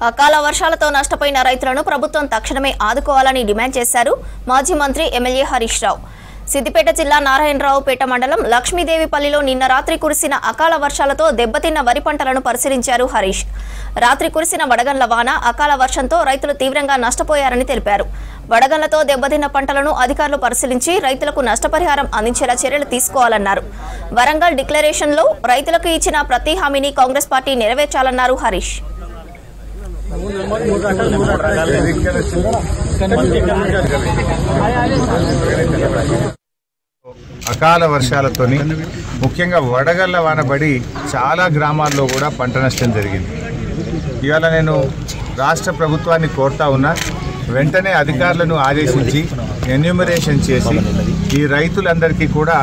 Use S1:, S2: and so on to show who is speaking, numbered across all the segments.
S1: అకాల వర్షాలతో నష్టపోయిన రైతులను ప్రభుత్వం తక్షణమే ఆదుకోవాలని డిమాండ్ చేశారు మాజీ మంత్రి ఎమ్మెల్యే హరీష్ రావు. సిద్దిపేట జిల్లా నారాయణరావుపేట మండలం లక్ష్మీదేవిపల్లిలో నిన్న రాత్రి కురిసిన అకాల వర్షాలతో దెబ్బతిన్న వరి పంటలను పరిశీలించారు హరీష్. రాత్రి కురిసిన వడగండ్ల వాన, అకాల వర్షంతో రైతులు తీవ్రంగా నష్టపోయారని తెలిపారు. వడగండ్లతో దెబ్బతిన్న పంటలను అధికారులు పరిశీలించి రైతులకు నష్టపరిహారం అందించేలా చర్యలు తీసుకోవాలన్నారు. వరంగల్ డిక్లరేషన్లో రైతులకు ఇచ్చిన ప్రతి హామీని కాంగ్రెస్ పార్టీ నెరవేర్చాలన్నారు హరీష్.
S2: అకాల వర్షాలతోని ముఖ్యంగా వడగళ్ల వానబడి చాలా గ్రామాల్లో కూడా పంట నష్టం జరిగింది. ఇవాళ నేను రాష్ట్ర ప్రభుత్వాన్ని కోరుతా ఉన్నా, వెంటనే అధికారులను ఆదేశించి ఎన్యూమరేషన్ చేసి ఈ రైతులందరికీ కూడా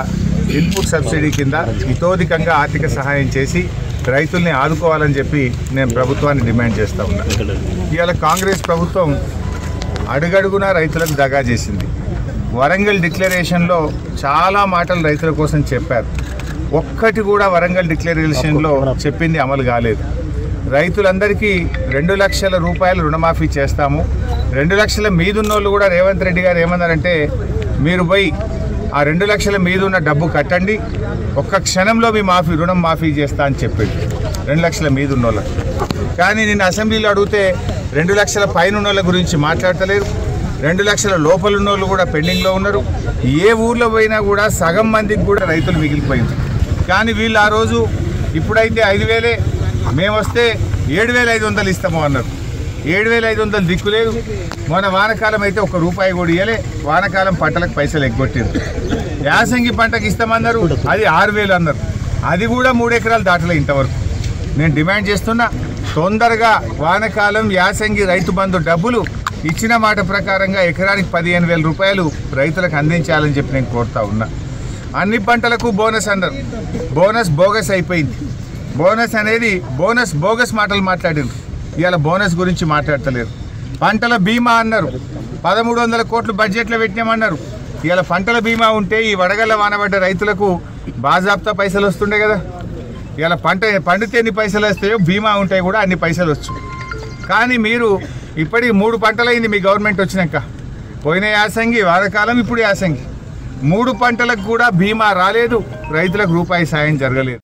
S2: ఇన్పుట్ సబ్సిడీ కింద ఇతోధికంగా ఆర్థిక సహాయం చేసి రైతుల్ని ఆదుకోవాలని చెప్పి నేను ప్రభుత్వాన్ని డిమాండ్ చేస్తూ ఉన్నా. ఇవాళ కాంగ్రెస్ ప్రభుత్వం అడుగడుగునా రైతులకు దగా చేసింది. వరంగల్ డిక్లరేషన్లో చాలా మాటలు రైతుల కోసం చెప్పారు. ఒక్కటి కూడా వరంగల్ డిక్లరేషన్లో చెప్పింది అమలు కాలేదు. రైతులందరికీ 2 లక్షల రూపాయలు రుణమాఫీ చేస్తాము. 2 లక్షల మీదున్నోళ్ళు కూడా రేవంత్ రెడ్డి గారు ఏమన్నారంటే, మీరు పోయి ఆ 2 లక్షల మీద ఉన్న డబ్బు కట్టండి, ఒక్క క్షణంలో మీ రుణం మాఫీ చేస్తా అని చెప్పాడు 2 లక్షల మీద ఉన్నోళ్ళకి. కానీ నేను అసెంబ్లీలో అడిగితే 2 లక్షల పైన ఉన్నోళ్ళ గురించి మాట్లాడతలేరు. 2 లక్షల లోపల ఉన్నోళ్ళు కూడా పెండింగ్లో ఉన్నారు. ఏ ఊర్లో పోయినా కూడా సగం మందికి కూడా రైతులు మిగిలిపోయింది. కానీ వీళ్ళు ఆ రోజు ఇప్పుడైతే 5,000 మేము వస్తే 7,500 ఇస్తాము అన్నారు. 7,500 దిక్కులేదు. మొన్న వానకాలం అయితే ₹1 కూడా ఇవ్వలే. వానకాలం పంటలకు పైసలు ఎగ్గొట్టారు. యాసంగి పంటకు ఇస్తామన్నారు, అది 6,000 అన్నారు. అది కూడా 3 ఎకరాలు దాటలే ఇంతవరకు. నేను డిమాండ్ చేస్తున్నా, తొందరగా వానకాలం యాసంగి రైతు బంధు డబ్బులు ఇచ్చిన మాట ప్రకారంగా ఎకరానికి 15,000 రూపాయలు రైతులకు అందించాలని చెప్పి నేను కోరుతా ఉన్నా. అన్ని పంటలకు బోనస్ అన్నారు. బోనస్ బోగస్ అయిపోయింది. బోనస్ అనేది బోగస్ మాటలు మాట్లాడారు. ఇవాళ బోనస్ గురించి మాట్లాడతలేరు. పంటల బీమా అన్నారు. 1,300 కోట్లు బడ్జెట్లో పెట్టినామన్నారు. ఇవాళ పంటల బీమా ఉంటే ఈ వడగళ్ళ వానబడ్డ రైతులకు బాజాబ్తా పైసలు వస్తుండే కదా. ఇవాళ పండితే ఎన్ని పైసలు వస్తాయో బీమా ఉంటాయి కూడా అన్ని పైసలు వచ్చు. కానీ మీరు ఇప్పటికి 3 పంటలైంది మీ గవర్నమెంట్ వచ్చినాక. పోయిన యాసంగి, వానకాలం, ఇప్పుడు యాసంగి. 3 పంటలకు కూడా బీమా రాలేదు. రైతులకు రూపాయి సాయం జరగలేదు.